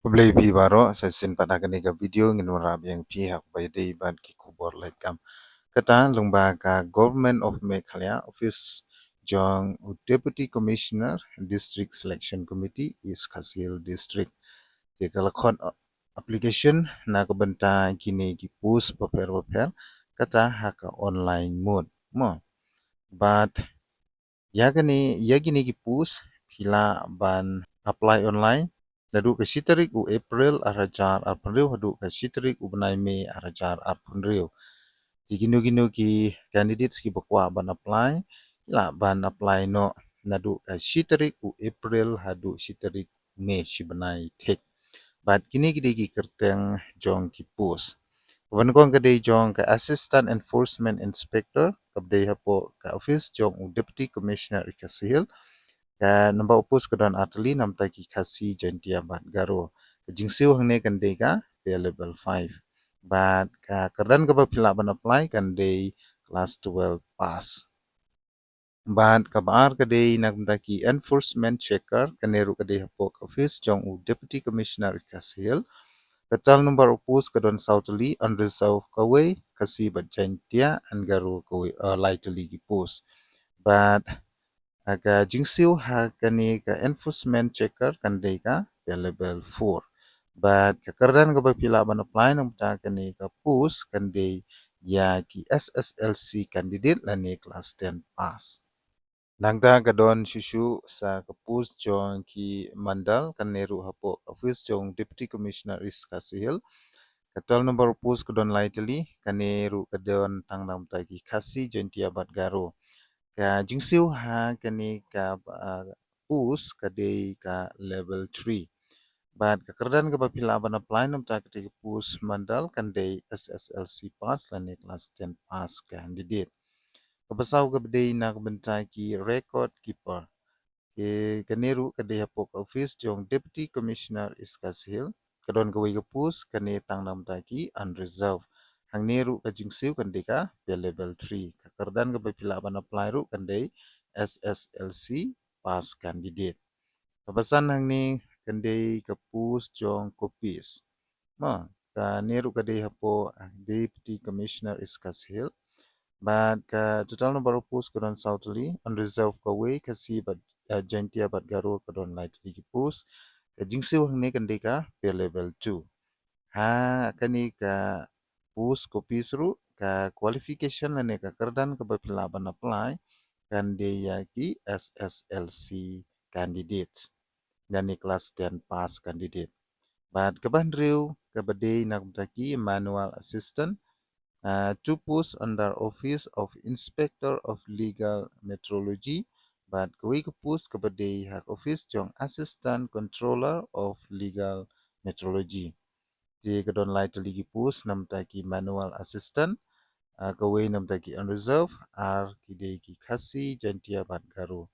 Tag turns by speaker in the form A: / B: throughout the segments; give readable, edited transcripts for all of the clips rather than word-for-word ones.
A: Play pi baro sa sin pada kani ka video ngin marab yang pi hak by day ban ki kubor like kam kata lungba ka Government of Meghalaya Office Jong Deputy Commissioner District Selection Committee is Khasil District di kalakon application na kabanta kini ki post paper kata haka online mode mo but yagini ki post pila ban apply online Nadu ka sitarik u April arajar arpunriu hadu ka sitarik u benai Mei arajar arpunriu. Gino ki candidates ki bakwa ban apply la ban apply no nadu ka sitarik u April hadu sitarik Mei si benai tek. Bat kini ki kerteng jong ki post. Kaban kong kadai jong ka Assistant Enforcement Inspector kabdai hapo ka office jong u Deputy Commissioner ikasihil ka namba upus kedon atli nam taki kasi jantia bat garo jingsiu hangne kan ka level 5 but ka kerdan ka pila ban apply kan class 12 pass but kabar kadai nak taki enforcement checker kaneru kadai hapok office jong u deputy commissioner kasil katal number upus kedon sautli unresolved kawe kasi bat jantia angaro kawe lightly ki post but aga jingsiu ha kani ka enforcement checker kan ka level 4 but kakardan ka pila ban apply nam ta kani ka post kan ya ki SSLC candidate lani class 10 pass nangda gadon shushu sa ka post jong ki mandal kan neru hapo office jong deputy commissioner is kasihil katal number post kadon lightly kan neru kadon tangnam ta ki kasi jentia bat garo ka jingsiu ha kani ka pus kadai ka level 3 but kakardan ka pila ban apply nam ta kati pus mandal kandai SSLC pass lani class 10 pass candidate kabasau ka badai nak benta ki record keeper ke kaneru kadai hapok office jong deputy commissioner iskashil kadon ka wai ka pus kani tang nam ta ki unreserved hang neru ka jingsiu kandai ka level 3 kakardan ka pila ban apply ru kandai SSLC pass candidate kabasan hang ni kandai ka pus jong kopis ma ka neru kadai hapo deputy commissioner iskashil but ka total number of post kadon sautli unreserved ka way kasi bat jantia bat garo kadon lightly ki post ka jingsiu hang ni kandai ka level 2 ha kani ka post kopis ru ka qualification lane ka kardan ka pila ban apply kan ki SSLC candidate yani class 10 pass candidate but kaban riu kabadai nak taki manual assistant two posts under office of inspector of legal metrology but kawi ka post kabadai hak office jong assistant controller of legal metrology di kadon light ligi post nam taki manual assistant kawai nam taki unreserved ar kidai ki khasi jantia bat garo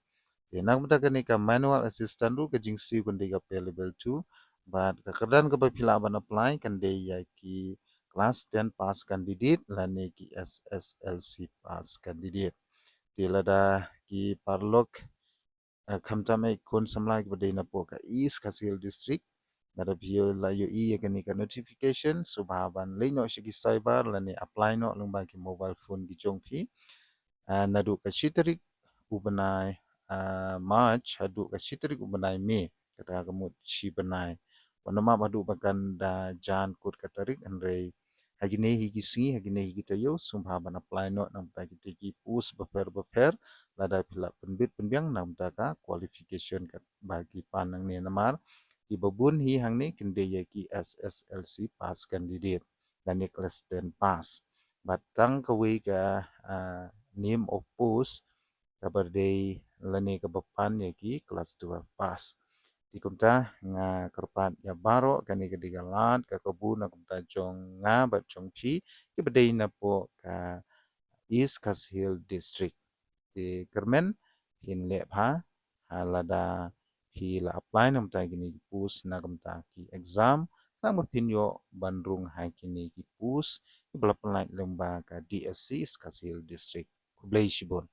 A: nak mata ka manual assistant ru ka jingsi kan ka level 2 but kakardan ka pila ban apply kan ya ki class 10 pass candidate lani ki SSLC pass candidate tilada ki parlok khamtame kon samlai ka badai na po ka east kasil district nada bio la yo kani ka notification subhaban leino shigi cyber lani apply no lungba ki mobile phone ki jongpi nadu ka shitarik ubanai March hadu ka shitarik ubanai Mei kata kamut shi banai wanama madu bakan da jan kut katarik anrei hagine higi singi hagine higi tayo sumbha ban apply no nam ta ki pus beper lada pila penbit penbiang nam ta ka qualification ka bagi panang ne namar ki babun hi hang ni kende ya ki SSLC pass candidate dan ni class 10 pass batang kawi ka name of post kabardei lani kabapan ya ki kelas 2 pas di kumta nga kerpat ya baro kani kedigalat ka kebu na kumta jong nga bat jong chi ki bedai na po ka East Kashil District di Kermen hin le pha halada hi la apply nam ta gini pus na kumta ki exam na mapinyo bandrung ha kini ki pus ki belapalai lemba ka DSC Kashil District Kublai Shibon